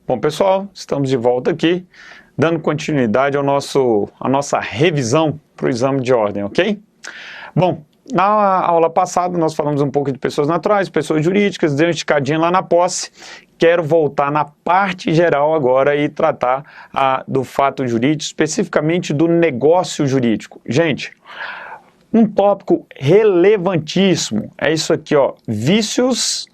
Bom, pessoal, estamos de volta aqui, dando continuidade à nossa revisão para o exame de ordem, ok? Bom, na aula passada nós falamos um pouco de pessoas naturais, pessoas jurídicas, deu uma esticadinha lá na posse. Quero voltar na parte geral agora e tratar do fato jurídico, especificamente do negócio jurídico. Gente, um tópico relevantíssimo é isso aqui, ó, vícios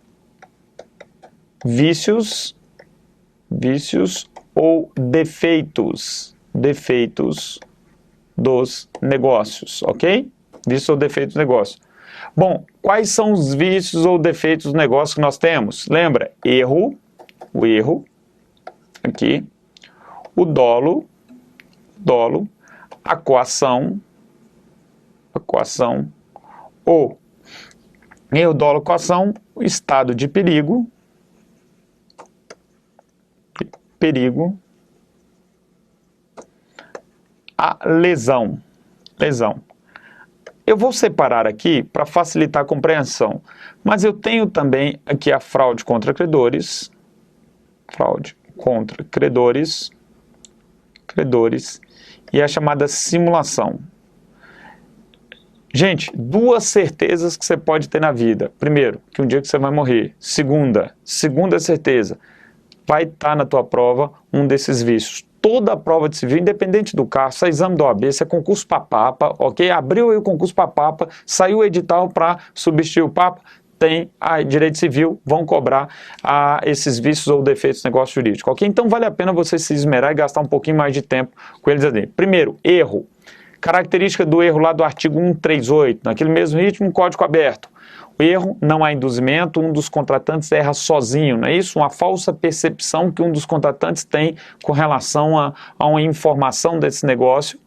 ou defeitos dos negócios, ok? Vícios ou defeitos dos negócios. Bom, quais são os vícios ou defeitos dos negócios que nós temos? Lembra? O erro, aqui, o dolo, a coação, o erro, dolo, coação, o estado de perigo, a lesão. Eu vou separar aqui para facilitar a compreensão, mas eu tenho também aqui a fraude contra credores, e a chamada simulação. Gente, duas certezas que você pode ter na vida. Primeiro, que um dia que você vai morrer. Segunda certeza, vai estar na tua prova um desses vícios. Toda a prova de civil, independente do carro, se é exame do OAB, se é concurso para Papa, ok? Abriu aí o concurso para Papa, saiu o edital para substituir o Papa, tem a direito civil, vão cobrar esses vícios ou defeitos do negócio jurídico, ok? Então vale a pena você se esmerar e gastar um pouquinho mais de tempo com eles ali. Primeiro, erro. Característica do erro lá do artigo 138, naquele mesmo ritmo, código aberto. O erro, não há induzimento, um dos contratantes erra sozinho, não é isso? Uma falsa percepção que um dos contratantes tem com relação a uma informação desse negócio,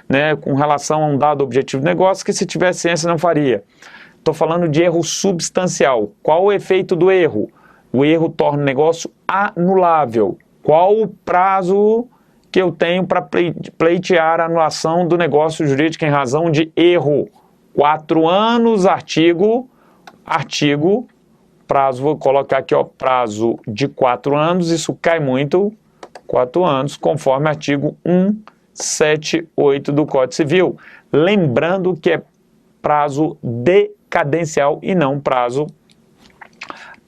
né, com relação a um dado objetivo do negócio, que se tivesse ciência não faria. Estou falando de erro substancial. Qual o efeito do erro? O erro torna o negócio anulável. Qual o prazo que eu tenho para pleitear a anulação do negócio jurídico em razão de erro? 4 anos, artigo, prazo, vou colocar aqui, ó, prazo de 4 anos, isso cai muito, 4 anos, conforme artigo 178 do Código Civil. Lembrando que é prazo decadencial e não prazo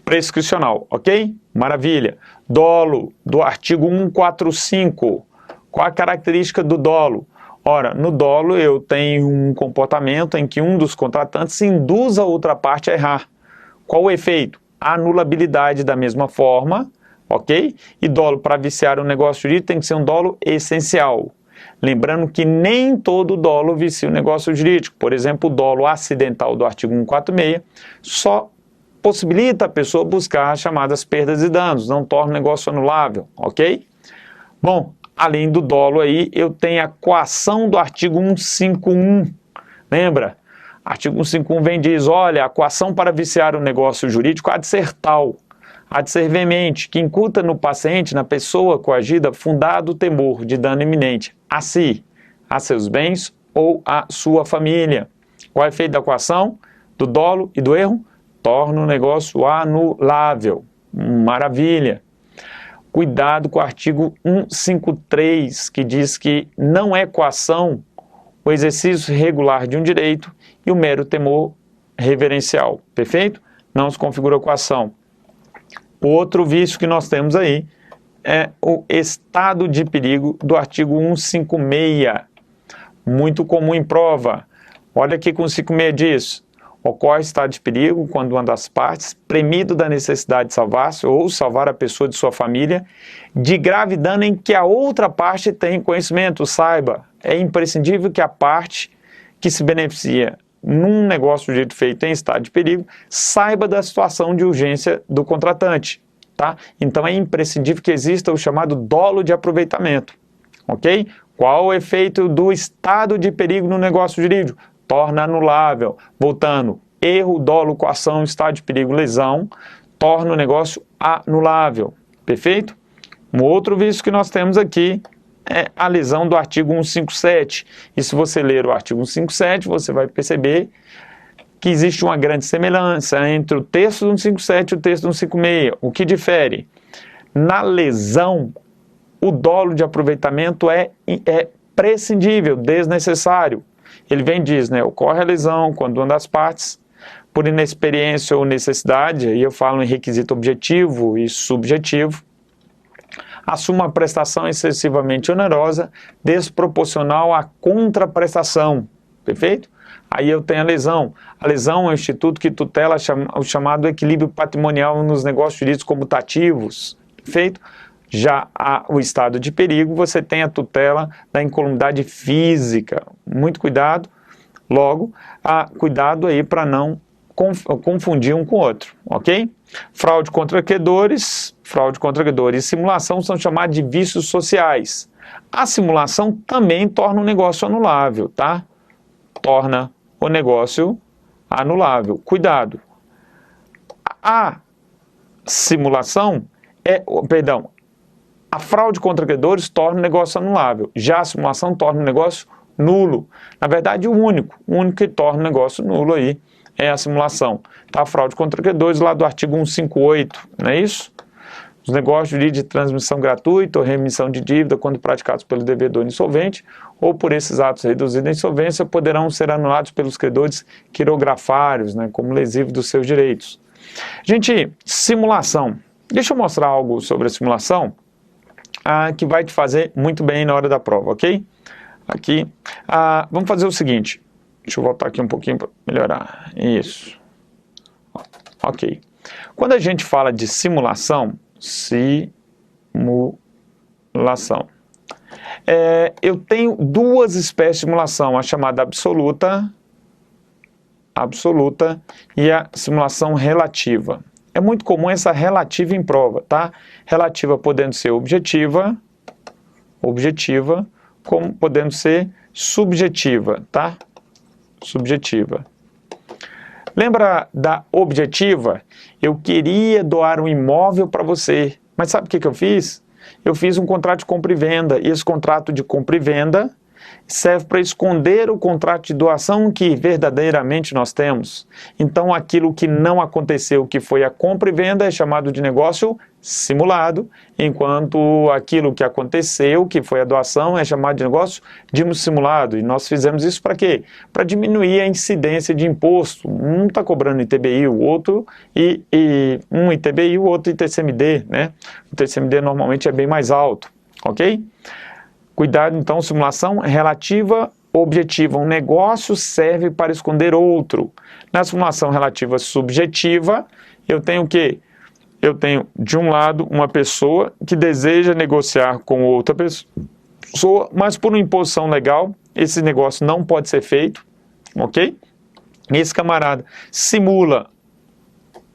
prescricional, ok? Maravilha. Dolo, do artigo 145. Qual a característica do dolo? Ora, no dolo eu tenho um comportamento em que um dos contratantes induz a outra parte a errar. Qual o efeito? A anulabilidade da mesma forma, ok? E dolo para viciar um negócio jurídico tem que ser um dolo essencial. Lembrando que nem todo dolo vicia o negócio jurídico. Por exemplo, o dolo acidental do artigo 146 só possibilita a pessoa buscar as chamadas perdas e danos, não torna o negócio anulável, ok? Bom, além do dolo aí, eu tenho a coação do artigo 151. Lembra? Artigo 151 vem e diz, olha, a coação para viciar o negócio jurídico há de ser tal, há de ser veemente, que incuta no paciente, na pessoa coagida, fundado temor de dano iminente a si, a seus bens ou a sua família. Qual é o efeito da coação, do dolo e do erro? Torna o negócio anulável. Maravilha. Cuidado com o artigo 153, que diz que não é coação o exercício regular de um direito e o mero temor reverencial. Perfeito? Não se configura coação. Outro vício que nós temos aí é o estado de perigo do artigo 156. Muito comum em prova. Olha aqui com o 156 diz. Ocorre estado de perigo quando uma das partes, premido da necessidade de salvar-se ou salvar a pessoa de sua família, de grave dano em que a outra parte tem conhecimento. Saiba, é imprescindível que a parte que se beneficia num negócio de direito feito em estado de perigo, saiba da situação de urgência do contratante, tá? Então é imprescindível que exista o chamado dolo de aproveitamento, ok? Qual o efeito do estado de perigo no negócio jurídico? Torna anulável. Voltando, erro, dolo, coação, estado de perigo, lesão, torna o negócio anulável. Perfeito? Um outro vício que nós temos aqui é a lesão do artigo 157. E se você ler o artigo 157, você vai perceber que existe uma grande semelhança entre o texto do 157 e o texto do 156. O que difere? Na lesão, o dolo de aproveitamento é prescindível, desnecessário. Ele vem e diz, né, ocorre a lesão quando uma das partes, por inexperiência ou necessidade, e eu falo em requisito objetivo e subjetivo, assume uma prestação excessivamente onerosa, desproporcional à contraprestação, perfeito? Aí eu tenho a lesão. A lesão é um instituto que tutela o chamado equilíbrio patrimonial nos negócios jurídicos comutativos, perfeito? Já o estado de perigo, você tem a tutela da incolumidade física. Muito cuidado, logo, cuidado aí para não confundir um com o outro, ok? Fraude contra credores e simulação são chamados de vícios sociais. A simulação também torna o negócio anulável, tá? Torna o negócio anulável. Cuidado. A simulação a fraude contra credores torna o negócio anulável. Já a simulação torna o negócio nulo. Na verdade, o único que torna o negócio nulo aí é a simulação. Tá? A fraude contra credores lá do artigo 158, não é isso? Os negócios de transmissão gratuita ou remissão de dívida, quando praticados pelo devedor insolvente ou por esses atos reduzidos à insolvência, poderão ser anulados pelos credores quirografários, né, como lesivo dos seus direitos. Gente, simulação. Deixa eu mostrar algo sobre a simulação que vai te fazer muito bem na hora da prova, ok? Aqui, vamos fazer o seguinte. Deixa eu voltar aqui um pouquinho para melhorar. Isso. Ok. Quando a gente fala de simulação, eu tenho duas espécies de simulação, a chamada absoluta e a simulação relativa. É muito comum essa relativa em prova, tá? Relativa podendo ser objetiva, como podendo ser subjetiva, tá? Subjetiva. Lembra da objetiva? Eu queria doar um imóvel para você, mas sabe o que eu fiz? Eu fiz um contrato de compra e venda, e esse contrato de compra e venda serve para esconder o contrato de doação que verdadeiramente nós temos. Então, aquilo que não aconteceu, que foi a compra e venda, é chamado de negócio simulado, enquanto aquilo que aconteceu, que foi a doação, é chamado de negócio dissimulado. E nós fizemos isso para quê? Para diminuir a incidência de imposto. Um está cobrando ITBI, o outro, um ITBI, o outro ITCMD, né? O ITCMD normalmente é bem mais alto, ok? Cuidado, então, simulação relativa objetiva. Um negócio serve para esconder outro. Na simulação relativa subjetiva, eu tenho o quê? Eu tenho, de um lado, uma pessoa que deseja negociar com outra pessoa, mas por uma imposição legal, esse negócio não pode ser feito, ok? Esse camarada simula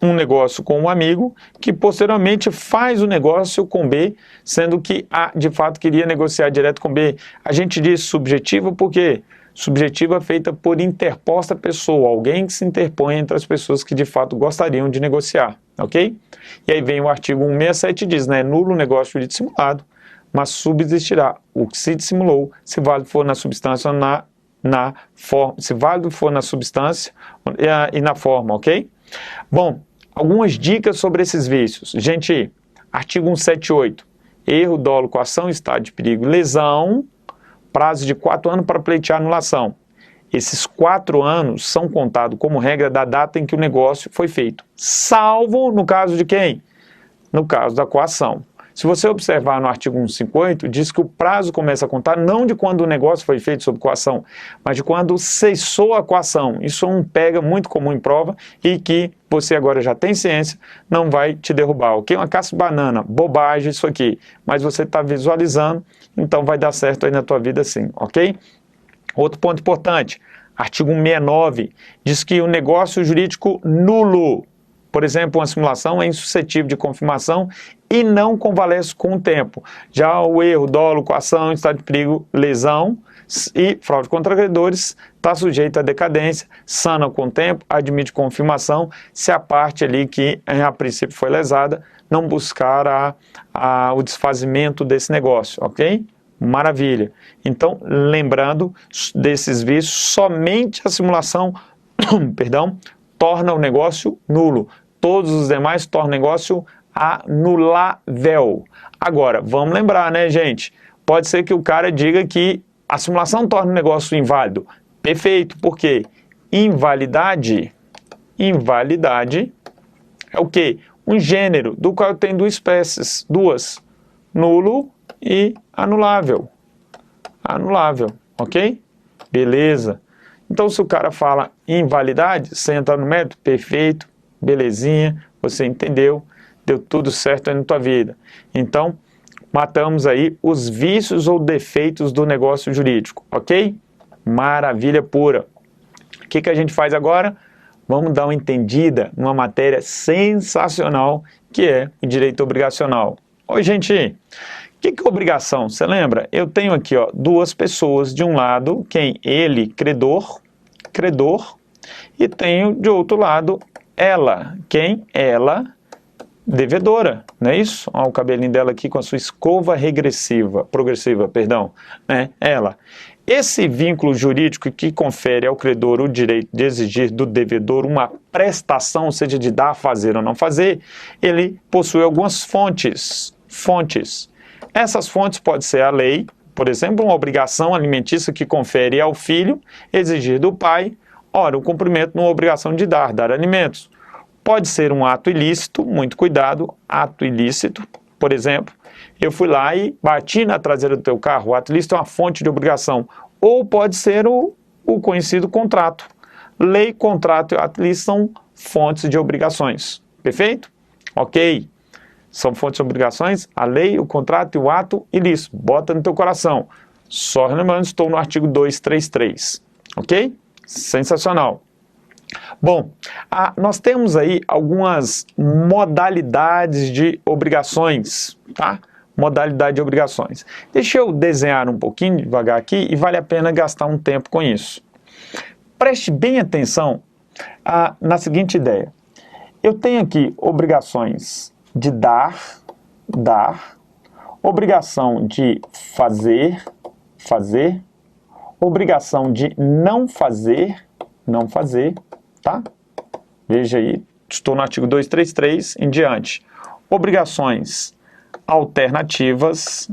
um negócio com um amigo, que posteriormente faz o negócio com B, sendo que A, de fato, queria negociar direto com B. A gente diz subjetiva porque subjetiva é feita por interposta pessoa, alguém que se interpõe entre as pessoas que de fato gostariam de negociar, ok? E aí vem o artigo 167 e diz, né, nulo o negócio jurídico simulado, mas subsistirá o que se dissimulou, se válido for na substância ou na forma, se válido for na substância e na forma, ok? Bom, algumas dicas sobre esses vícios. Gente, artigo 178, erro, dolo, coação, estado de perigo, lesão, prazo de 4 anos para pleitear anulação. Esses 4 anos são contados como regra da data em que o negócio foi feito, salvo no caso de quem? No caso da coação. Se você observar no artigo 158, diz que o prazo começa a contar não de quando o negócio foi feito sob coação, mas de quando cessou a coação. Isso é um pega muito comum em prova e que você agora já tem ciência, não vai te derrubar, ok? Uma casca de banana, bobagem isso aqui, mas você está visualizando, então vai dar certo aí na tua vida sim, ok? Outro ponto importante, artigo 169, diz que o negócio jurídico nulo, por exemplo, uma simulação é insuscetível de confirmação e não convalesce com o tempo. Já o erro, dolo, coação, estado de perigo, lesão e fraude contra credores está sujeito à decadência, sana com o tempo, admite confirmação se a parte ali que a princípio foi lesada não buscar o desfazimento desse negócio, ok? Maravilha. Então, lembrando desses vícios, somente a simulação, perdão, torna o negócio nulo. Todos os demais tornam o negócio anulável. Agora, vamos lembrar, né, gente? Pode ser que o cara diga que a simulação torna o negócio inválido. Perfeito, por quê? Invalidade é o quê? Um gênero do qual tem duas espécies, nulo e anulável. Anulável, ok? Beleza. Então, se o cara fala invalidade, você entra no mérito, perfeito, belezinha, você entendeu, deu tudo certo aí na tua vida. Então, matamos aí os vícios ou defeitos do negócio jurídico, ok? Maravilha pura. O que a gente faz agora? Vamos dar uma entendida numa matéria sensacional que é o direito obrigacional. Oi, gente, o que é obrigação? Você lembra? Eu tenho aqui duas pessoas, de um lado, quem? Ele, credor, e tenho de outro lado, ela, quem? Ela, devedora, não é isso? Olha o cabelinho dela aqui com a sua escova progressiva, né? Ela. Esse vínculo jurídico que confere ao credor o direito de exigir do devedor uma prestação, seja de dar, fazer ou não fazer, ele possui algumas fontes. Essas fontes podem ser a lei, por exemplo, uma obrigação alimentícia que confere ao filho exigir do pai, ora, o cumprimento de uma obrigação de dar alimentos. Pode ser um ato ilícito, muito cuidado, ato ilícito, por exemplo, eu fui lá e bati na traseira do teu carro, o ato ilícito é uma fonte de obrigação, ou pode ser o conhecido contrato. Lei, contrato e ato ilícito são fontes de obrigações, perfeito? Ok, são fontes de obrigações, a lei, o contrato e o ato ilícito, bota no teu coração. Só lembrando, estou no artigo 233, ok? Sensacional. Bom, nós temos aí algumas modalidades de obrigações, tá? Modalidade de obrigações. Deixa eu desenhar um pouquinho devagar aqui e vale a pena gastar um tempo com isso. Preste bem atenção na seguinte ideia. Eu tenho aqui obrigações de dar, obrigação de fazer, obrigação de não fazer, tá? Veja aí, estou no artigo 233 em diante. Obrigações alternativas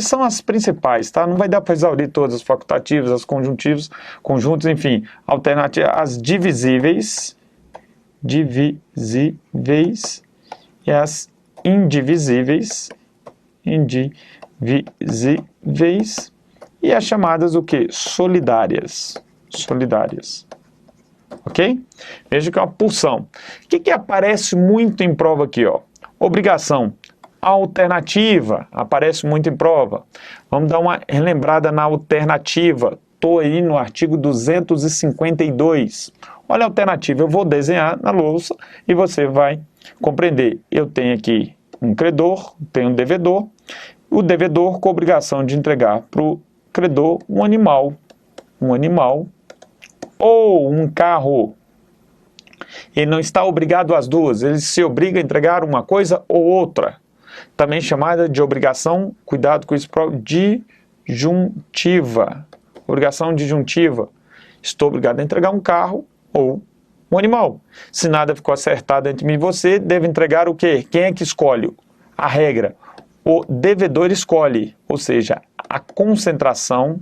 são as principais, tá? Não vai dar para exaurir todas as facultativas, as conjuntivas, conjuntos, enfim, alternativas, as divisíveis e as indivisíveis, e as chamadas o quê? Solidárias. Ok? Veja que é uma pulsão. O que aparece muito em prova aqui, ó? Obrigação alternativa, aparece muito em prova. Vamos dar uma relembrada na alternativa. Estou aí no artigo 252. Olha a alternativa, eu vou desenhar na louça e você vai compreender. Eu tenho aqui um credor, tenho um devedor. O devedor com obrigação de entregar para o credor um animal ou um carro. Ele não está obrigado às duas, ele se obriga a entregar uma coisa ou outra. Também chamada de obrigação, cuidado com isso, disjuntiva. Obrigação disjuntiva. Estou obrigado a entregar um carro ou um animal. Se nada ficou acertado entre mim e você, deve entregar o quê? Quem é que escolhe? A regra. O devedor escolhe, ou seja, a concentração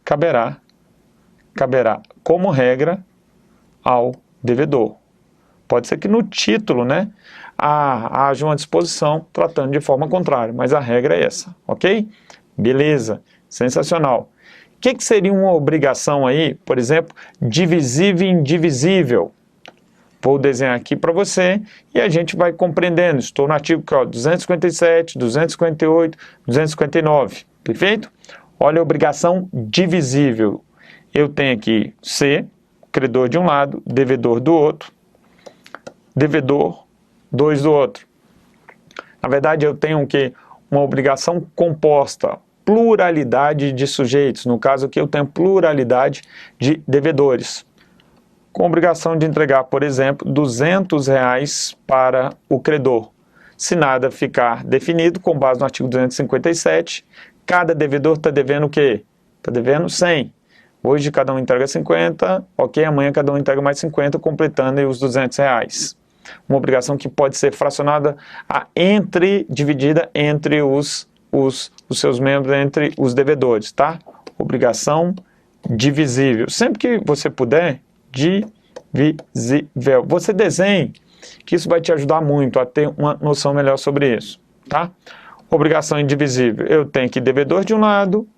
caberá como regra ao devedor. Pode ser que no título, né, haja uma disposição tratando de forma contrária, mas a regra é essa, ok? Beleza, sensacional. O que seria uma obrigação aí, por exemplo, divisível e indivisível? Vou desenhar aqui para você e a gente vai compreendendo. Estou no artigo 257, 258, 259, perfeito? Olha a obrigação divisível. Eu tenho aqui C, credor de um lado, devedor do outro, devedor 2 do outro. Na verdade, eu tenho o quê? Uma obrigação composta, pluralidade de sujeitos. No caso aqui, eu tenho pluralidade de devedores. Com obrigação de entregar, por exemplo, R$200 para o credor. Se nada ficar definido, com base no artigo 257, cada devedor está devendo o quê? Está devendo 100. Hoje cada um entrega 50, ok, amanhã cada um entrega mais 50, completando aí os R$200. Uma obrigação que pode ser fracionada dividida entre os seus membros, entre os devedores, tá? Obrigação divisível. Sempre que você puder, divisível. Você desenhe, que isso vai te ajudar muito a ter uma noção melhor sobre isso, tá? Obrigação indivisível. Eu tenho aqui devedor de um lado,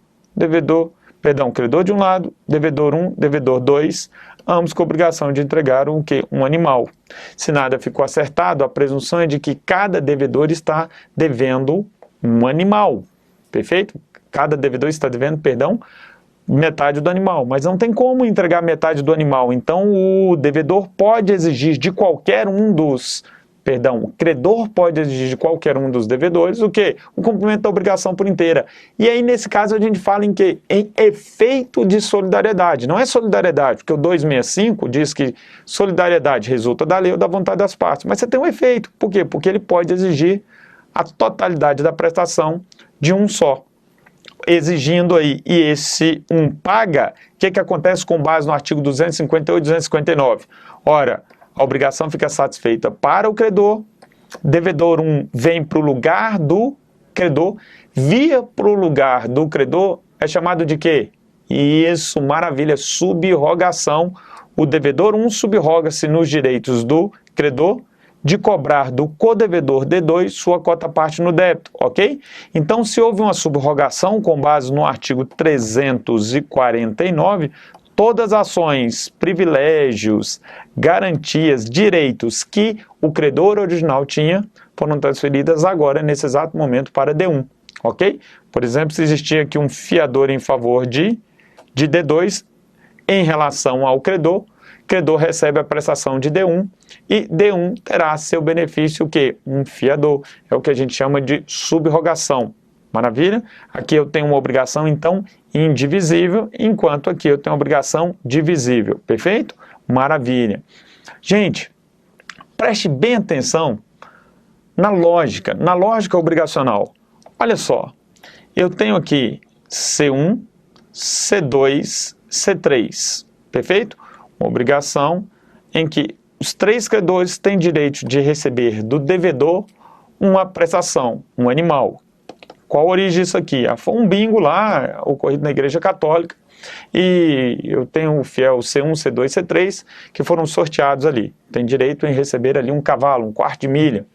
credor de um lado, devedor 1, devedor 2, ambos com obrigação de entregar um animal. Se nada ficou acertado, a presunção é de que cada devedor está devendo um animal, perfeito? Cada devedor está devendo, metade do animal, mas não tem como entregar metade do animal, então o devedor pode exigir de qualquer um dos, o credor pode exigir de qualquer um dos devedores o quê? O cumprimento da obrigação por inteira. E aí, nesse caso, a gente fala em quê? Em efeito de solidariedade. Não é solidariedade, porque o 265 diz que solidariedade resulta da lei ou da vontade das partes, mas você tem um efeito. Por quê? Porque ele pode exigir a totalidade da prestação de um só. Exigindo aí, e esse um paga, o que acontece com base no artigo 258 e 259? Ora, a obrigação fica satisfeita para o credor, devedor 1 vem para o lugar do credor, via para o lugar do credor, é chamado de quê? Isso, maravilha, subrogação. O devedor 1 subroga-se nos direitos do credor, de cobrar do codevedor D2 sua cota-parte no débito, ok? Então, se houve uma subrogação com base no artigo 349, todas as ações, privilégios, garantias, direitos que o credor original tinha foram transferidas agora, nesse exato momento, para D1, ok? Por exemplo, se existia aqui um fiador em favor de D2 em relação ao credor, credor recebe a prestação de D1 e D1 terá seu benefício o quê? Um fiador. É o que a gente chama de subrogação. Maravilha? Aqui eu tenho uma obrigação, então, indivisível, enquanto aqui eu tenho uma obrigação divisível. Perfeito? Maravilha. Gente, preste bem atenção na lógica obrigacional. Olha só, eu tenho aqui C1, C2, C3. Perfeito? Uma obrigação em que os três credores têm direito de receber do devedor uma prestação, um animal. Qual a origem disso aqui? Foi um bingo lá, ocorrido na Igreja Católica, e eu tenho o fiel C1, C2, C3, que foram sorteados ali. Tem direito em receber ali um cavalo, um quarto de milha.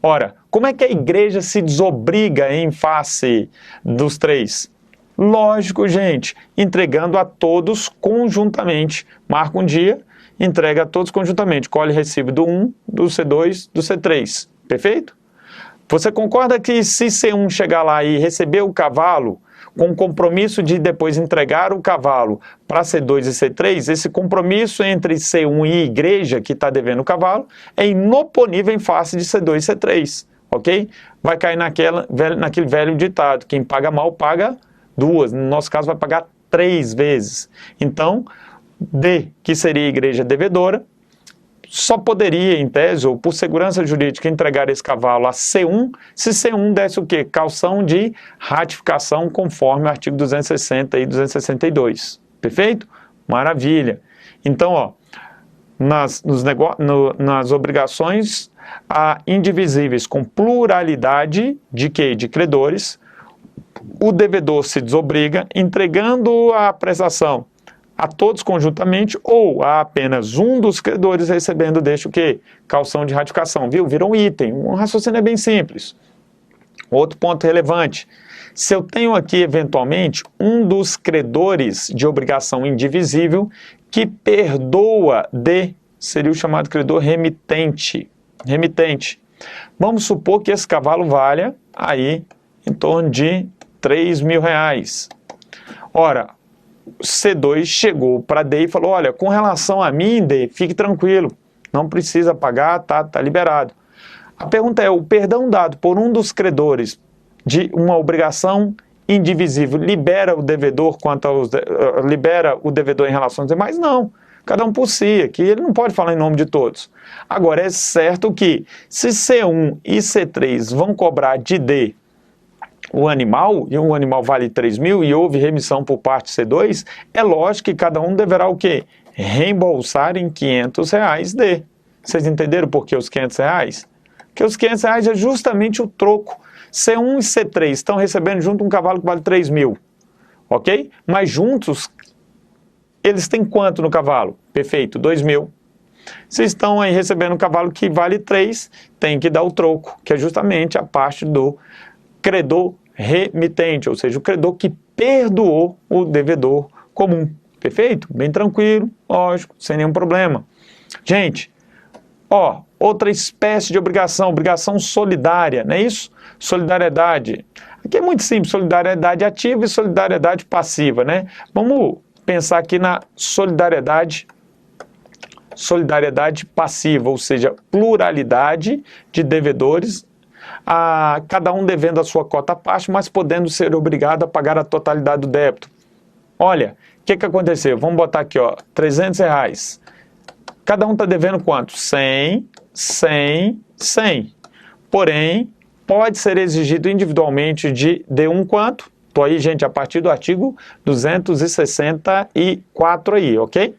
Ora, como é que a igreja se desobriga em face dos três? Lógico, gente, entregando a todos conjuntamente. Marca um dia, entrega a todos conjuntamente. Colhe recibo do 1, do C2, do C3. Perfeito? Você concorda que se C1 chegar lá e receber o cavalo, com o compromisso de depois entregar o cavalo para C2 e C3, esse compromisso entre C1 e igreja, que está devendo o cavalo, é inoponível em face de C2 e C3, ok? Vai cair naquele velho ditado, quem paga mal paga duas, no nosso caso vai pagar 3 vezes. Então, D, que seria a igreja devedora, só poderia, em tese, ou por segurança jurídica, entregar esse cavalo a C1, se C1 desse o quê? Caução de ratificação, conforme o artigo 260 e 262. Perfeito? Maravilha. Então, ó, nas obrigações indivisíveis com pluralidade de quê? De credores, o devedor se desobriga entregando a prestação a todos conjuntamente ou a apenas um dos credores recebendo deste o quê? Caução de ratificação, viu? Virou um item, um raciocínio é bem simples. Outro ponto relevante, se eu tenho aqui eventualmente um dos credores de obrigação indivisível que perdoa seria o chamado credor remitente. Vamos supor que esse cavalo valha aí em torno de R$3.000. Ora, C2 chegou para D e falou, olha, com relação a mim, D, fique tranquilo, não precisa pagar, tá liberado. A pergunta é, o perdão dado por um dos credores de uma obrigação indivisível libera o devedor libera o devedor em relação aos demais? Não, cada um por si, aqui ele não pode falar em nome de todos. Agora, é certo que se C1 e C3 vão cobrar de D o animal, e o animal vale 3 mil e houve remissão por parte C2, é lógico que cada um deverá o quê? Reembolsar em R$500 de. Vocês entenderam por que os R$500? Porque os R$500 é justamente o troco. C1 e C3 estão recebendo junto um cavalo que vale 3 mil, ok? Mas juntos, eles têm quanto no cavalo? Perfeito, 2 mil. Vocês estão aí recebendo um cavalo que vale 3, tem que dar o troco, que é justamente a parte do credor remitente, ou seja, o credor que perdoou o devedor comum. Perfeito? Bem tranquilo, lógico, sem nenhum problema. Gente, ó, outra espécie de obrigação, obrigação solidária, não é isso? Solidariedade. Aqui é muito simples, solidariedade ativa e solidariedade passiva, né? Vamos pensar aqui na solidariedade passiva, ou seja, pluralidade de devedores, cada um devendo a sua cota à parte, mas podendo ser obrigado a pagar a totalidade do débito. Olha, o que aconteceu? Vamos botar aqui, ó, R$300. Cada um está devendo quanto? 100, 100, 100. Porém, pode ser exigido individualmente de D1 quanto? Estou aí, gente, a partir do artigo 264 aí, ok?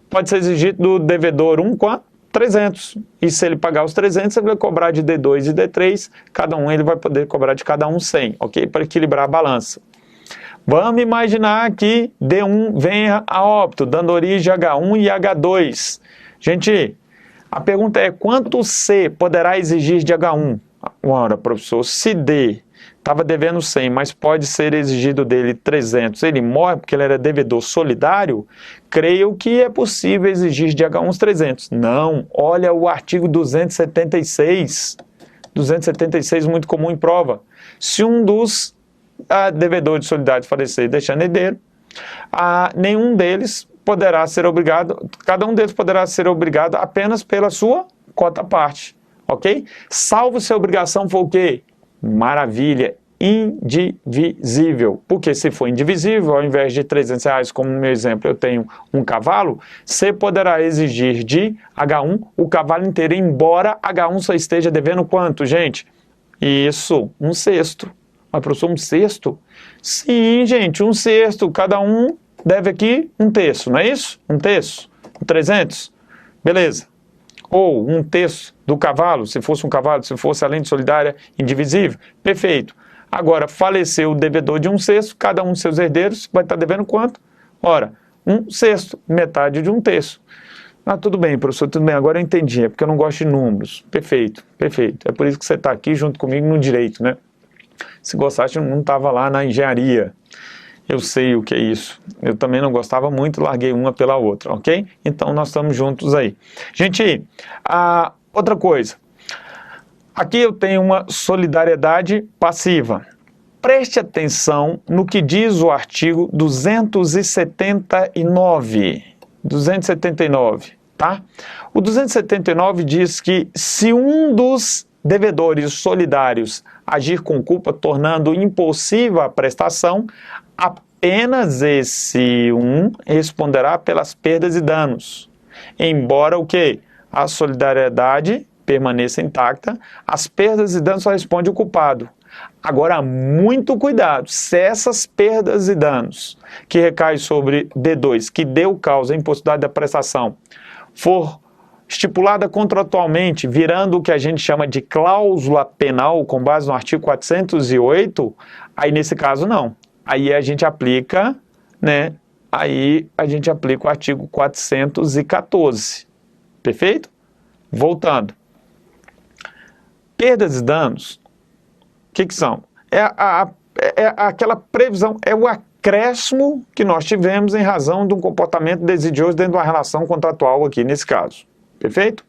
Pode ser exigido do devedor 1 quanto? 300. E se ele pagar os 300, ele vai cobrar de D2 e D3, cada um ele vai poder cobrar de cada um 100, ok? Para equilibrar a balança. Vamos imaginar que D1 venha a óbito, dando origem a H1 e H2. Gente, a pergunta é, quanto C poderá exigir de H1? Ora, professor, se D estava devendo 100, mas pode ser exigido dele 300, ele morre porque ele era devedor solidário, creio que é possível exigir de H1 os 300. Não, olha o artigo 276. 276, muito comum em prova. Se um dos devedores solidários falecer deixando herdeiro, nenhum deles poderá ser obrigado, cada um deles poderá ser obrigado apenas pela sua cota à parte, ok? Salvo se a obrigação for o quê? Maravilha, indivisível. Porque se for indivisível, ao invés de R$300, como no meu exemplo, eu tenho um cavalo, você poderá exigir de H1 o cavalo inteiro, embora H1 só esteja devendo quanto, gente? Isso, 1/6. Mas, professor, 1/6? Sim, gente, 1/6. Cada um deve aqui 1/3, não é isso? 1/3, 300. Beleza. Ou 1/3 do cavalo, se fosse um cavalo, se fosse além de solidária, indivisível. Perfeito. Agora, faleceu o devedor de 1/6, cada um dos seus herdeiros vai estar devendo quanto? Ora, 1/6, metade de 1/3. Tudo bem, professor, tudo bem, agora eu entendi, é porque eu não gosto de números. Perfeito, perfeito. É por isso que você está aqui junto comigo no direito, né? Se gostasse, eu não estava lá na engenharia. Eu sei o que é isso. Eu também não gostava muito, larguei uma pela outra, ok? Então, nós estamos juntos aí. Gente, outra coisa. Aqui eu tenho uma solidariedade passiva. Preste atenção no que diz o artigo 279. 279, tá? O 279 diz que se um dos devedores solidários agir com culpa, tornando impossível a prestação, apenas esse responderá pelas perdas e danos. Embora o quê? A solidariedade permaneça intacta, as perdas e danos só responde o culpado. Agora, muito cuidado, se essas perdas e danos que recaem sobre D2, que deu causa à impossibilidade da prestação, for estipulada contratualmente, virando o que a gente chama de cláusula penal, com base no artigo 408, aí nesse caso não. Aí a gente aplica, né? Aí a gente aplica o artigo 414. Perfeito? Voltando. Perdas e danos, o que são? É aquela previsão, é o acréscimo que nós tivemos em razão de um comportamento desidioso dentro de uma relação contratual aqui nesse caso. Perfeito?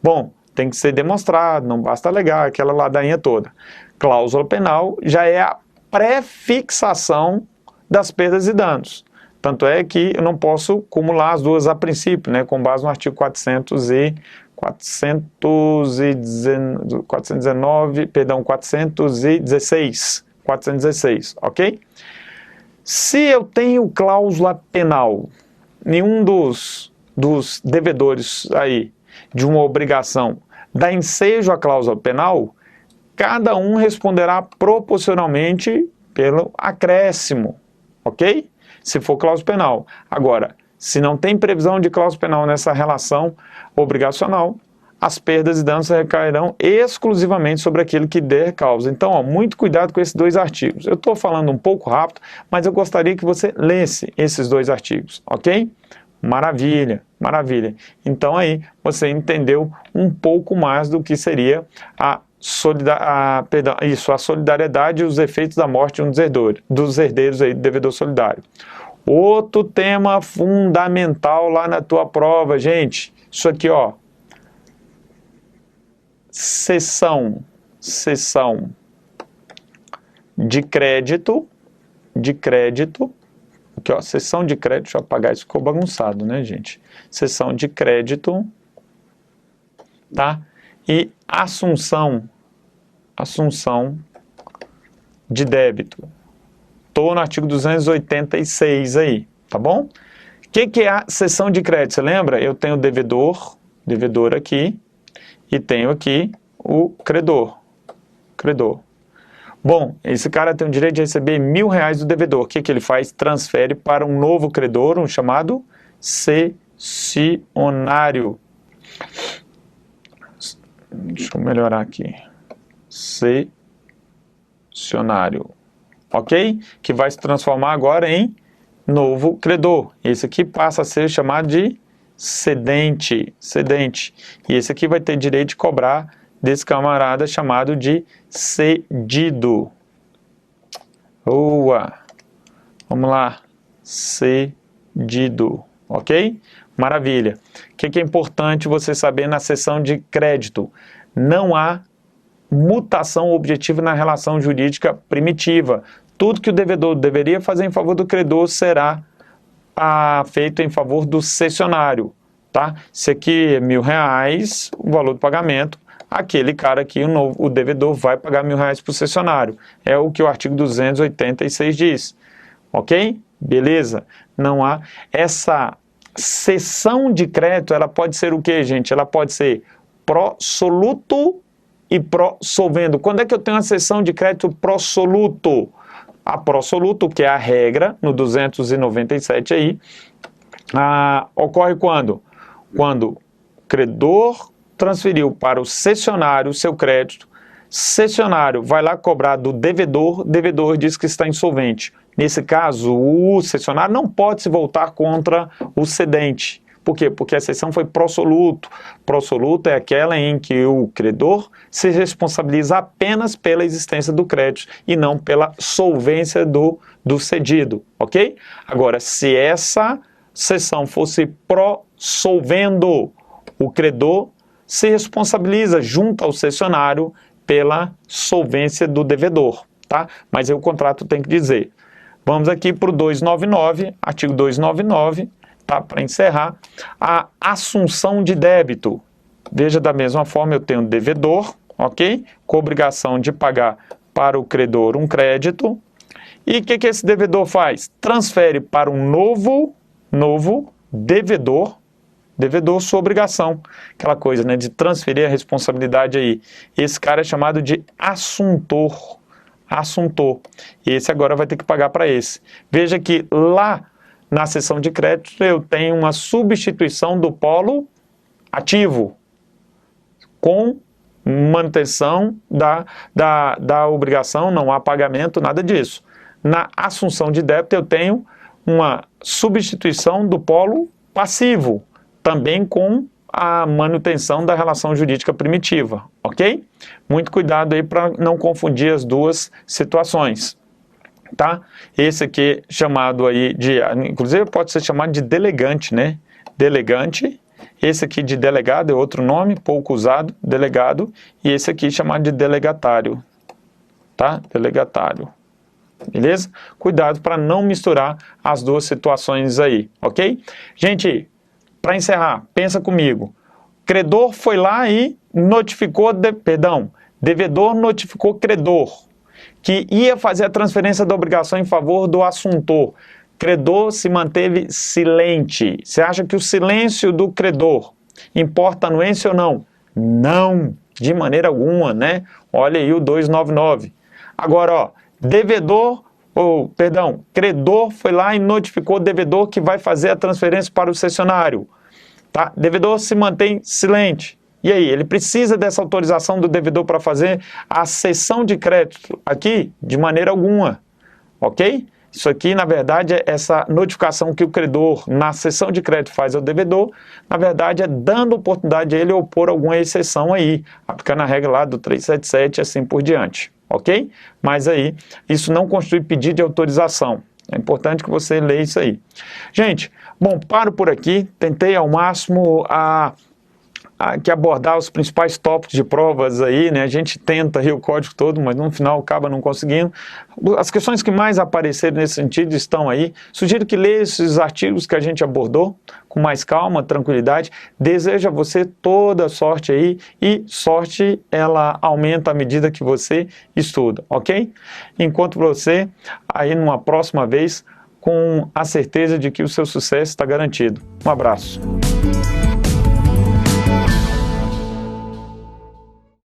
Bom, tem que ser demonstrado, não basta alegar aquela ladainha toda. Cláusula penal já é a prefixação das perdas e danos. Tanto é que eu não posso acumular as duas a princípio, né, com base no artigo 416, ok? Se eu tenho cláusula penal, nenhum dos devedores aí de uma obrigação dá ensejo à cláusula penal, cada um responderá proporcionalmente pelo acréscimo, ok? Se for cláusula penal. Agora, se não tem previsão de cláusula penal nessa relação obrigacional, as perdas e danos recairão exclusivamente sobre aquele que der causa. Então, ó, muito cuidado com esses dois artigos. Eu estou falando um pouco rápido, mas eu gostaria que você lesse esses dois artigos, ok? Maravilha, maravilha. Então aí você entendeu um pouco mais do que seria a solidariedade e os efeitos da morte de um dos herdeiros aí do devedor solidário. Outro tema fundamental lá na tua prova, gente. Isso aqui, ó. Cessão de crédito, aqui, ó, cessão de crédito, deixa eu apagar, isso ficou bagunçado, né, gente? Cessão de crédito, tá? E assunção de débito. Estou no artigo 286 aí, tá bom? O que é a cessão de crédito? Você lembra? Eu tenho o devedor aqui, e tenho aqui o credor. Bom, esse cara tem o direito de receber R$1.000 do devedor. O que ele faz? Transfere para um novo credor, um chamado cessionário. Deixa eu melhorar aqui. Cessionário. Ok? Que vai se transformar agora em novo credor. Esse aqui passa a ser chamado de cedente. E esse aqui vai ter direito de cobrar desse camarada chamado de cedido. Boa! Vamos lá. Cedido. Ok? Maravilha. O que é importante você saber na cessão de crédito? Não há mutação objetiva na relação jurídica primitiva. Tudo que o devedor deveria fazer em favor do credor será feito em favor do cessionário, tá? Se aqui é R$1.000, o valor do pagamento, aquele cara aqui, o devedor, vai pagar R$1.000 para o cessionário. É o que o artigo 286 diz, ok? Beleza? Não há essa cessão de crédito, ela pode ser o que, gente? Ela pode ser pró-soluto e pró-solvendo. Quando é que eu tenho uma cessão de crédito pró-soluto? A pró-soluto, que é a regra, no 297 aí, ocorre quando? Quando o credor transferiu para o cessionário seu crédito, cessionário vai lá cobrar do devedor, devedor diz que está insolvente. Nesse caso, o cessionário não pode se voltar contra o cedente. Por quê? Porque a cessão foi pró-soluto. Pró-soluto é aquela em que o credor se responsabiliza apenas pela existência do crédito e não pela solvência do cedido, ok? Agora, se essa cessão fosse pró-solvendo, o credor se responsabiliza junto ao cessionário pela solvência do devedor, tá? Mas aí o contrato tem que dizer. Vamos aqui para o 299, artigo 299, tá? Para encerrar, a assunção de débito. Veja, da mesma forma, eu tenho devedor, ok? Com obrigação de pagar para o credor um crédito. E o que esse devedor faz? Transfere para um novo devedor sua obrigação. Aquela coisa, né, de transferir a responsabilidade aí. Esse cara é chamado de assuntor. E esse agora vai ter que pagar para esse. Veja que lá na seção de crédito eu tenho uma substituição do polo ativo com manutenção da obrigação, não há pagamento, nada disso. Na assunção de débito eu tenho uma substituição do polo passivo, também com a manutenção da relação jurídica primitiva, ok? Muito cuidado aí para não confundir as duas situações, tá? Esse aqui chamado aí de, inclusive pode ser chamado de delegante, né? Delegante. Esse aqui de delegado é outro nome, pouco usado, delegado. E esse aqui chamado de delegatário, tá? Delegatário. Beleza? Cuidado para não misturar as duas situações aí, ok? Gente, para encerrar, pensa comigo. Credor foi lá e notificou, devedor notificou credor, que ia fazer a transferência da obrigação em favor do assuntor. Credor se manteve silente. Você acha que o silêncio do credor importa a anuência ou não? Não, de maneira alguma, né? Olha aí o 299. Agora, ó, credor foi lá e notificou o devedor que vai fazer a transferência para o cessionário. Tá? Devedor se mantém silente. E aí, ele precisa dessa autorização do devedor para fazer a cessão de crédito aqui? De maneira alguma, ok? Isso aqui, na verdade, é essa notificação que o credor, na cessão de crédito, faz ao devedor, na verdade, é dando oportunidade a ele opor alguma exceção aí, aplicando a regra lá do 377 e assim por diante, ok? Mas aí, isso não constitui pedido de autorização. É importante que você leia isso aí. Gente, bom, paro por aqui, tentei ao máximo que abordar os principais tópicos de provas aí, né? A gente tenta aí o código todo, mas no final acaba não conseguindo. As questões que mais apareceram nesse sentido estão aí. Sugiro que leia esses artigos que a gente abordou com mais calma, tranquilidade. Desejo a você toda sorte aí, e sorte ela aumenta à medida que você estuda, ok? Encontro você aí numa próxima vez com a certeza de que o seu sucesso está garantido. Um abraço.